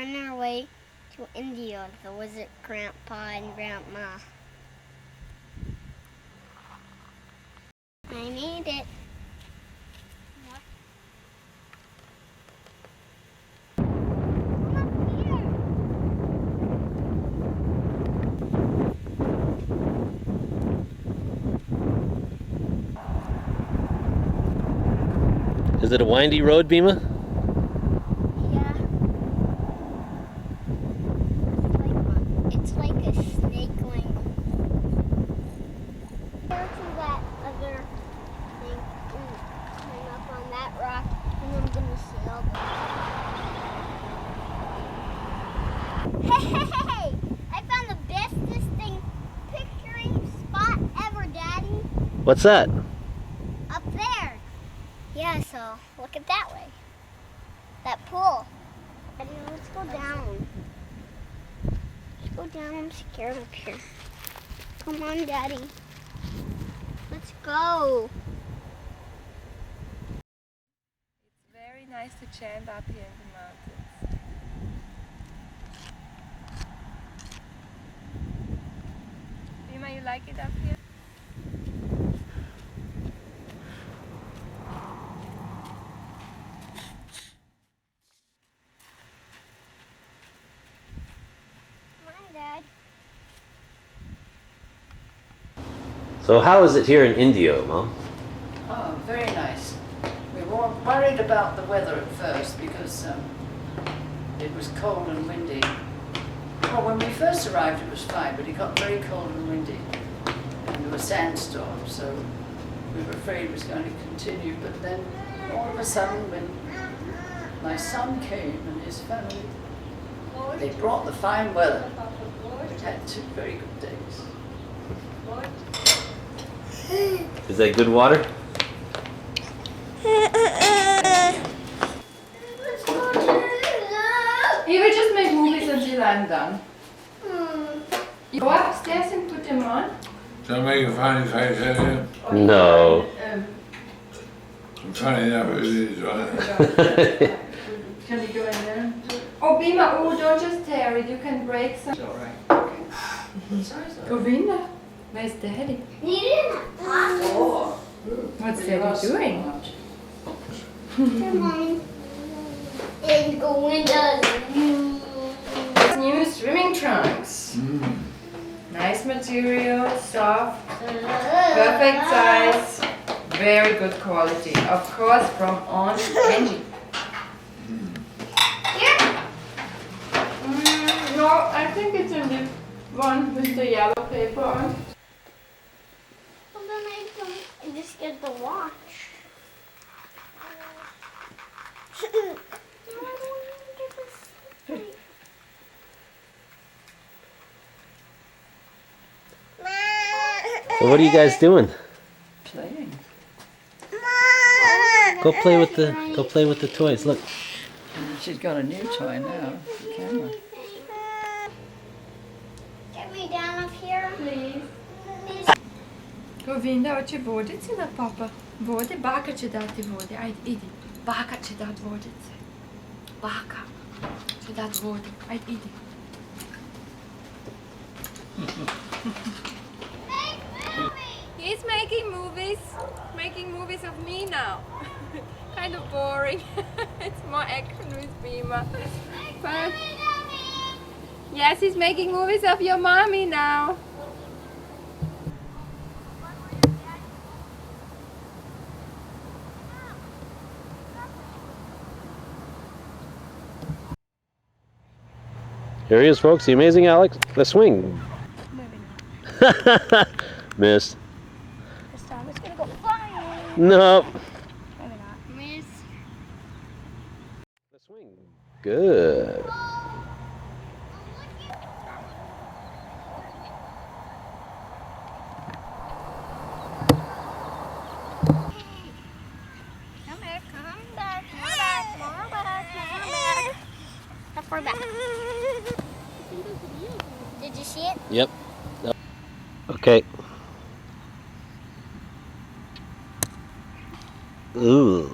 on our way to India to visit Grandpa and Grandma. I made it. Is it a windy road, Bima? Yeah. It's like a snake going here to that other thing and climb up on that rock, and I'm gonna sail there. Hey! I found the bestest thing picturing spot ever, Daddy. What's that? Up there. Yeah, so look at that way. That pool. Daddy, let's go down. Let's go down. I'm scared up here. Come on, Daddy. Let's go. It's very nice to chant up here in the mountains. Bima, you like it up here? Dad. So how is it here in Indio, Mom? Oh, very nice. We were worried about the weather at first because it was cold and windy. Well, when we first arrived it was fine, but it got very cold and windy. And there were sandstorms, so we were afraid it was going to continue. But then all of a sudden, when my son came and his family, they brought the fine weather. We've had 2 very good days. Is that good water? You will just make movies until I'm done. You go upstairs and put them on? Shall I make a funny face at you? No. Funny enough it is, right? Can we go in there? Oh, Bima, oh, don't just tear it. You can break some. It's all right. Okay. Govinda, where's Daddy? Oh, What's Daddy doing? Come on. And go into New swimming trunks. Nice material, soft, perfect size, very good quality. Of course, from On Angie. No, I think it's in the one with the yellow paper on. Well, then I just get the watch. No, I don't want to get this straight. So what are you guys doing? playing. Go play with the toys. Look. She's got a new toy now, the camera. Get me down up here. Please. Govinda, hoće vodice na papa? Vode, baka će dati vode. Ajde, idi. Baka će dati vodice. Baka će dati vode. Ajde, idi. He's making movies of me now. Kind of boring. It's more action with Bima. But yes, he's making movies of your mommy now. Here he is, folks. The amazing Alex. The swing. Missed. This time it's gonna go flying. No. Maybe not. Miss. The swing. Good. Come back, come back, more back, more back, more back. How far back? Did you see it? Yep. Okay. Ooh.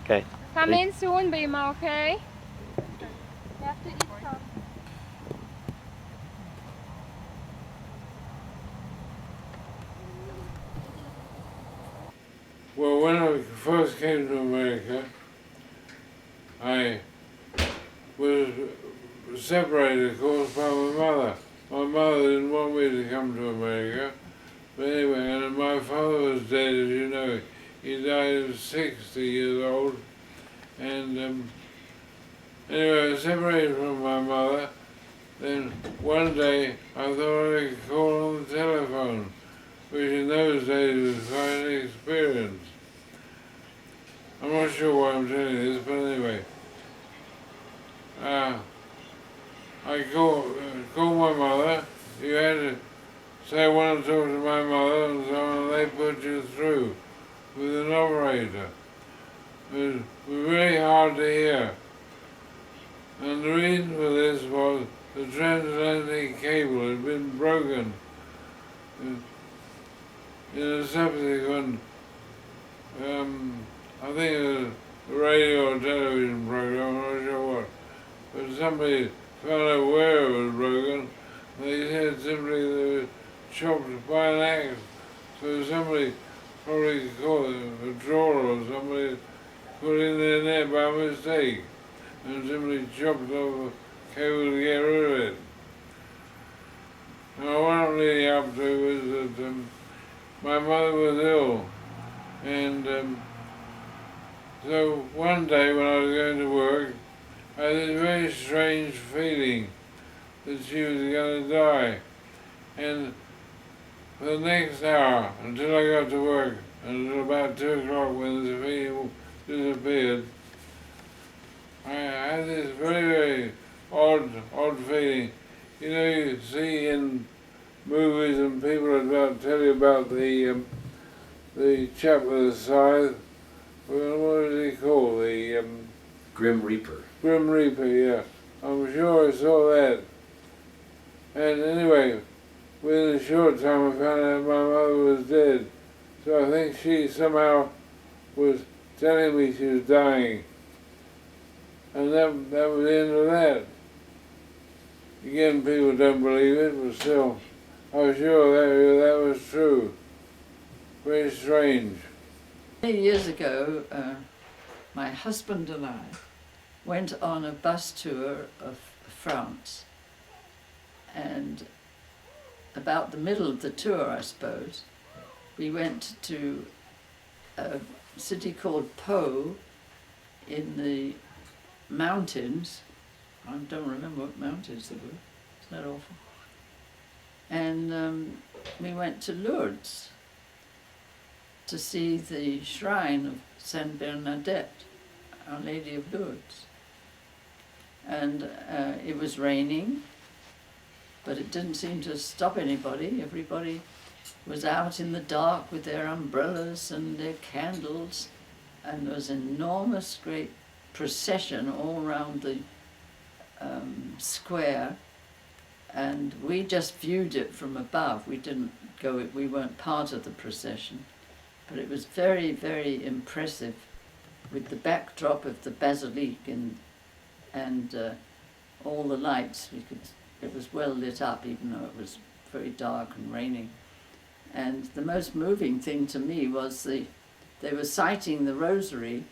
Okay. Come in soon, Bima, okay? You have to eat some. Well, when I first came to America, I was separated, of course, by my mother. My mother didn't want me to come to America. But anyway, and my father was dead, as you know. He died at 60 years old. And anyway, I was separated from my mother. Then one day I thought I could call on the telephone, which in those days was quite an experience. I'm not sure why I'm telling you this, but anyway. I called my mother. You had to say I want to talk to my mother and so on, and they put you through with an operator. It was very hard to hear. And the reason for this was the transatlantic cable had been broken in a subsequent, I think it was a radio or television program, I'm not sure what. But somebody found out where it was broken. They said simply they were chopped by an axe. So somebody probably caught a trawler or somebody put in their net by mistake and simply chopped off a cable to get rid of it. Now what I'm leading up to is that my mother was ill, and so one day when I was going to work, I had this very strange feeling that she was going to die. And for the next hour, until I got to work, until about 2 o'clock when the feeling disappeared, I had this very, very odd feeling. You know, you see in movies and people about tell you about the chap with the scythe. Well, what is he called? The Grim Reaper. Grim Reaper, yeah. I'm sure I saw that. And anyway, within a short time I found out my mother was dead. So I think she somehow was telling me she was dying. And that was the end of that. Again, people don't believe it, but still, I was sure that was true. Very strange. Many years ago, my husband and I went on a bus tour of France, and about the middle of the tour, I suppose, we went to a city called Pau in the mountains. I don't remember what mountains they were. Isn't that awful? And we went to Lourdes to see the shrine of Saint Bernadette, Our Lady of Lourdes. And it was raining, but it didn't seem to stop anybody. Everybody was out in the dark with their umbrellas and their candles, and there was an enormous great procession all around the square, and we just viewed it from above. We didn't go, we weren't part of the procession, but it was very, very impressive with the backdrop of the basilique and all the lights. It was well lit up, even though it was very dark and raining. And the most moving thing to me was they were citing the rosary,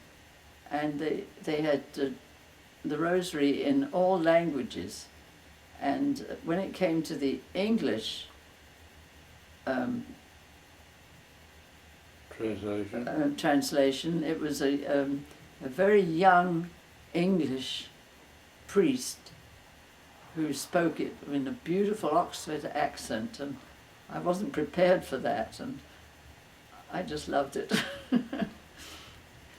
and they had the rosary in all languages. And when it came to the English translation, it was a very young English priest who spoke it in a beautiful Oxford accent, and I wasn't prepared for that, and I just loved it.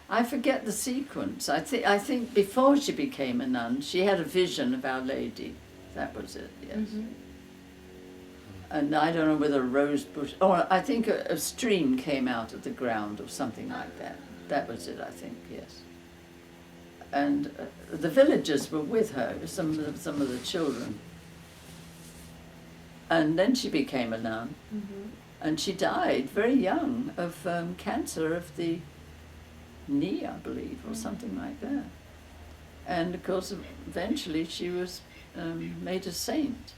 I forget the sequence. I think before she became a nun, she had a vision of Our Lady. That was it, yes. Mm-hmm. And I don't know whether a rose bush, or I think a stream came out of the ground or something like that. That was it, I think, yes. And the villagers were with her, some of the children. And then she became a nun, mm-hmm. And she died very young of cancer of the knee, I believe, or something like that. And of course, eventually she was made a saint.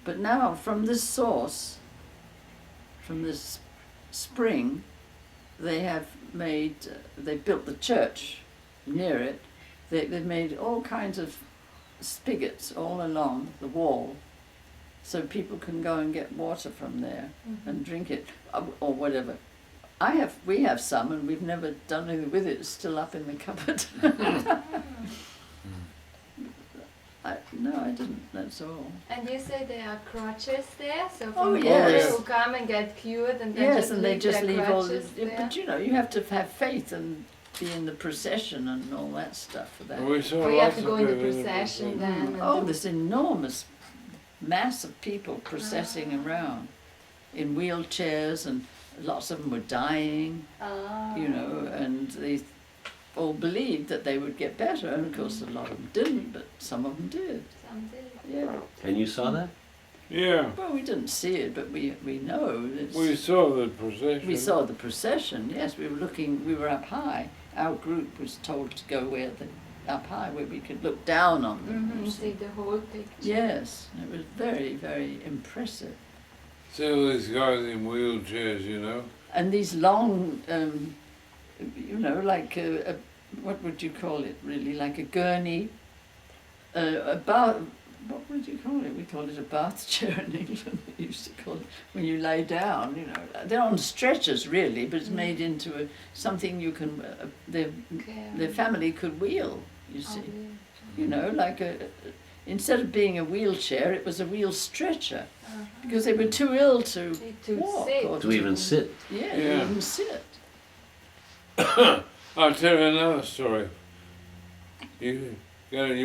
But now, from this source, from this spring, they have made, they built the church near it. They've made all kinds of spigots all along the wall, so people can go and get water from there and drink it, or whatever. We have some, and we've never done anything with it. It's still up in the cupboard. No, I didn't. That's all. And you say there are crutches there, so for Oh, people yes. who come and get cured and then Yes, just and they leave just their leave all crutches this. there. But you know, you have to have faith and be in the procession and all that stuff for that. And we saw Or you have lots to of go in the people procession then. and Oh, do- this enormous mass of people processing around in wheelchairs, and lots of them were dying, Ah. you know, and they all believed that they would get better, and of course a lot of them didn't, but some of them did. Some did. Yeah. And you saw that? Yeah, Well, we didn't see it, but we know it's, we saw the procession. we saw the procession. Yes, we were up high. Our group was told to go up high where we could look down on them. you See the whole picture. Yes, it was very, very impressive. See all these guys in wheelchairs, you know. And these long, you know, like what would you call it really? Like a gurney, a bath, what would you call it? We call it a bath chair in England. We used to call it when you lay down, you know. They're on stretchers really, but it's made into something you can, their family could wheel, you see. You know, like instead of being a wheelchair, it was a wheel stretcher. Because they were too ill to walk sit. or To even sit. Yeah, Yeah. to even sit. I'll tell you another story. You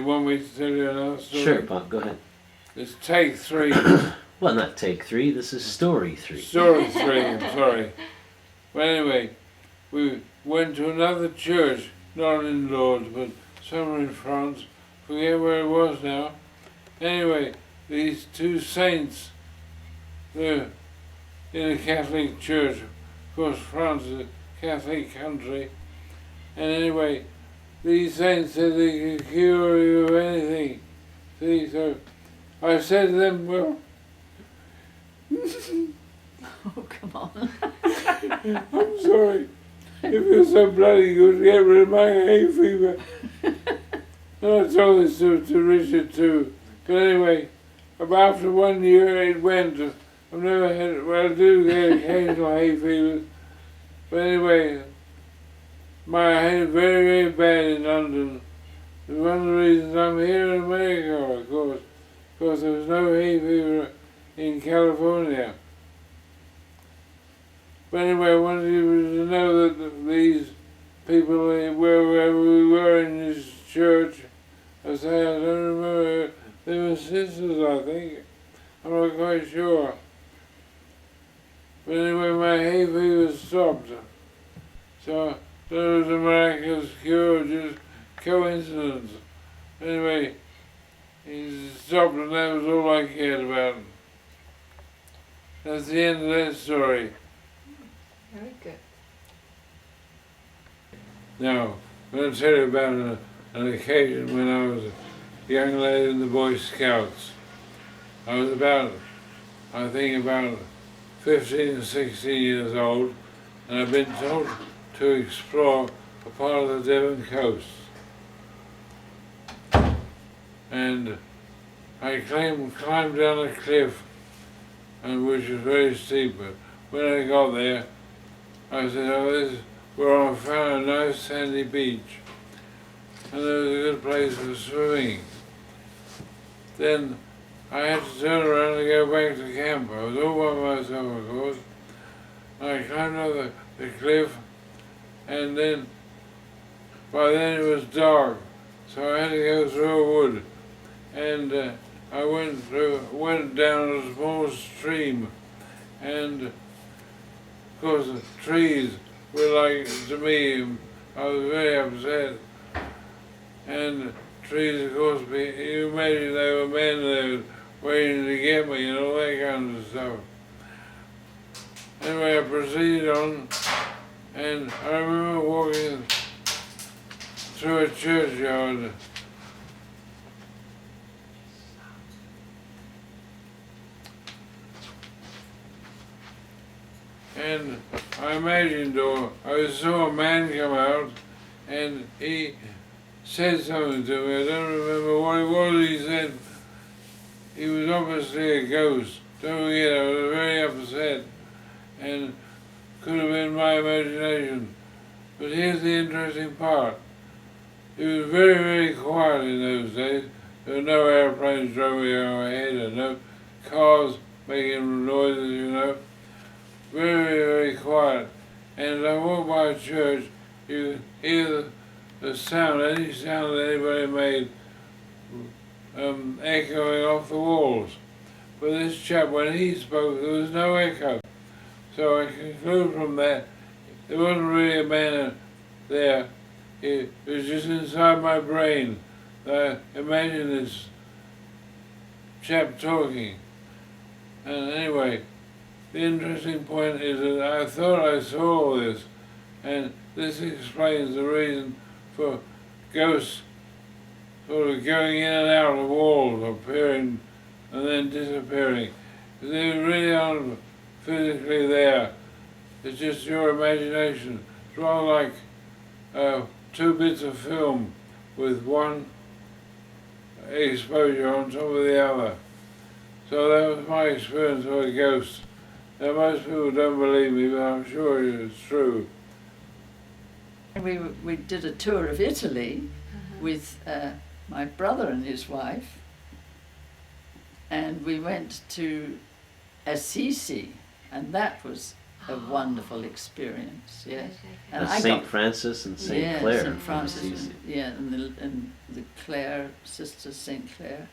want me to tell you another story? Sure, Bob, go ahead. It's take 3. Well, not take 3, this is story 3. Story 3, I'm sorry. But anyway, we went to another church, not in Lourdes, but somewhere in France. Forget where it was now. Anyway, these two saints, they're in a Catholic church. Of course, France is a Catholic country. And anyway, these saints said they could cure you of anything. See, so I said to them, well, Oh, come on. I'm sorry. If you're so bloody good, get rid of my hay fever. And I told this to Richard too. But anyway, after 1 year it went. I've never had, well, I do get occasional hay fever. But anyway, I had it very, very bad in London. It's one of the reasons I'm here in America, of course, because there was no hay fever in California. But anyway, I wanted you to know that these people, wherever we were in this church, I say, I don't remember, they were sisters, I think. I'm not quite sure. But anyway, my hay fever stopped. So that was a miraculous cure, just coincidence. Anyway, he stopped and that was all I cared about. That's the end of that story. Very good. Now, I'm going to tell you about an occasion when I was a young lady in the Boy Scouts. I was about 15 or 16 years old, and I've been told to explore a part of the Devon coast. And I climbed down a cliff, and which was very steep, but when I got there, I said, oh, this is where I found a nice sandy beach, and there was a good place for swimming. Then I had to turn around and go back to camp. I was all by myself, of course. I climbed up the cliff, and then, by then it was dark, so I had to go through a wood. And I went down a small stream, and of course the trees were like, to me, I was very upset. And trees, of course, you imagine they were men there waiting to get me and all that kind of stuff. Anyway, I proceeded on, and I remember walking through a churchyard. And I imagined, or I saw a man come out, and he said something to me. I don't remember what it was he said. He was obviously a ghost. Don't forget, I was very upset, and could have been my imagination. But here's the interesting part. It was very, very quiet in those days. There were no airplanes driving overhead, and no cars making noises, you know. Very, very quiet. And as I walked by a church, you hear the sound, any sound that anybody made, echoing off the walls. But this chap, when he spoke, there was no echo. So I conclude from that, there wasn't really a man there. It was just inside my brain. I imagined this chap talking. And anyway, the interesting point is that I thought I saw all this, and this explains the reason for ghosts sort of going in and out of walls, appearing and then disappearing. They really aren't physically there. It's just your imagination. It's rather like 2 bits of film with one exposure on top of the other. So that was my experience with a ghost. Now most people don't believe me, but I'm sure it's true. We did a tour of Italy with my brother and his wife, and we went to Assisi, and that was a wonderful experience. Yes, and St. Francis and St. Clair. St. Francis, Assisi. and the Clare sister, St. Clair.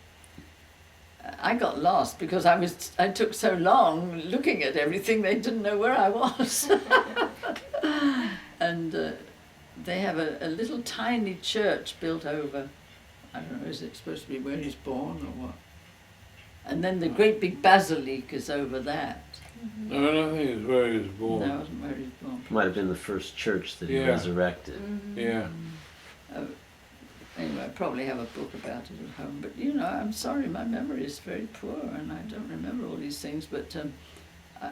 I got lost because I took so long looking at everything, they didn't know where I was. And they have a little tiny church built over, I don't know, is it supposed to be where he's born or what? And then the great big basilica is over that. No, I don't think it's where he was born. No, it wasn't where he's born. Might have been the first church that he Yeah. resurrected. Yeah. Anyway, I probably have a book about it at home, but you know, I'm sorry, my memory is very poor and I don't remember all these things, but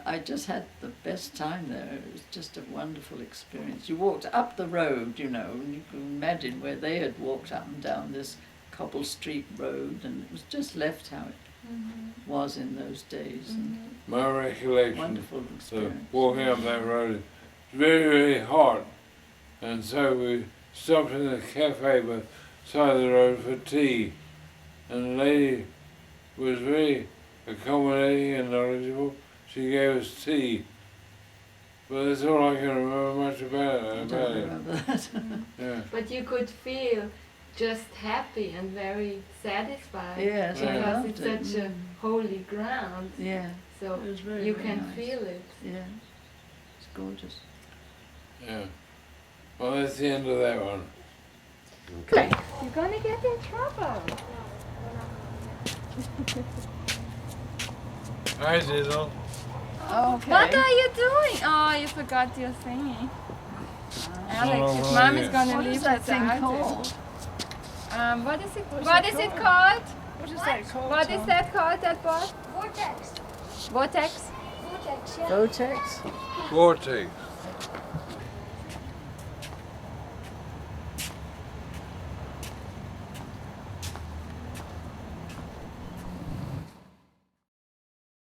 I just had the best time there. It was just a wonderful experience. You walked up the road, you know, and you can imagine where they had walked up and down this cobble street road, and it was just left how it was in those days. And My recollection wonderful of experience. walking up that road, it's very, very hot, and so we stopped in a cafe by the side of the road for tea, and the lady was very accommodating and knowledgeable. She gave us tea, but that's all I can remember much about I it. don't remember that. Yeah. But you could feel just happy and very satisfied. Yes, I because loved it's it. such a holy ground. Yeah, So it was very, you very can nice. feel it. Yeah, it's gorgeous. Yeah. Well, that's the end of that one. Okay. You're gonna get in trouble. Hi, Diddle. Okay. What are you doing? Oh, you forgot your thingy. Alex, Oh, Mom is yeah. gonna What leave is that us thing out. called? What is it? What is What it is it called? What is that called? What is that called? That ball? Vortex. Vortex. Vortex, yeah. Vortex? Vortex.